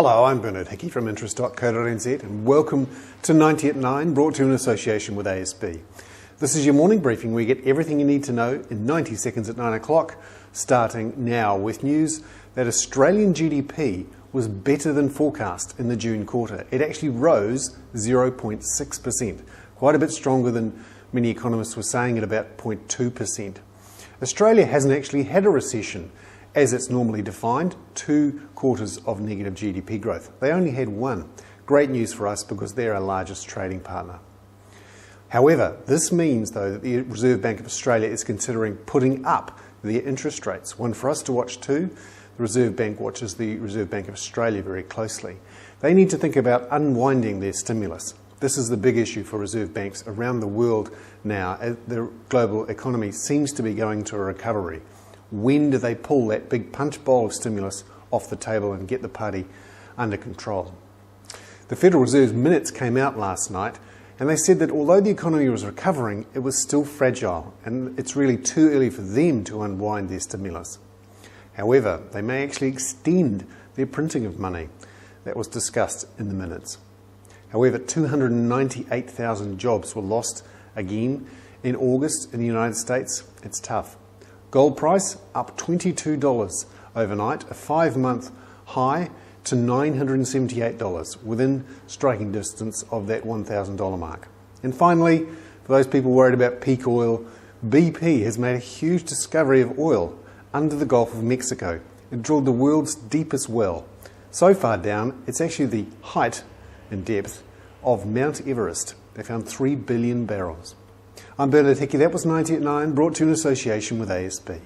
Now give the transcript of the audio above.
Hello, I'm Bernard Hickey from interest.co.nz and welcome to 90 at 9, brought to you in association with ASB. This is your morning briefing where you get everything you need to know in 90 seconds at 9 o'clock, starting now with news that Australian GDP was better than forecast in the June quarter. It actually rose 0.6%, quite a bit stronger than many economists were saying at about 0.2%. Australia hasn't actually had a recession as it's normally defined, 2 quarters of negative GDP growth. They only had one. Great news for us because they're our largest trading partner. However, this means though that the Reserve Bank of Australia is considering putting up their interest rates. One for us to watch too. The Reserve Bank watches the Reserve Bank of Australia very closely. They need to think about unwinding their stimulus. This is the big issue for reserve banks around the world now as the global economy seems to be going to a recovery. When do they pull that big punch bowl of stimulus off the table and get the party under control? The Federal Reserve's minutes came out last night and they said that although the economy was recovering, it was still fragile and it's really too early for them to unwind their stimulus. However, they may actually extend their printing of money. That was discussed in the minutes. However, 298,000 jobs were lost again in August in the United States. It's tough. Gold price up $22 overnight, a 5-month high to $978, within striking distance of that $1,000 mark. And finally, for those people worried about peak oil, BP has made a huge discovery of oil under the Gulf of Mexico. It drilled the world's deepest well. So far down, it's actually the height and depth of Mount Everest. They found 3 billion barrels. I'm Bernard Hickey. That was 90 at 9, brought to you in association with ASB.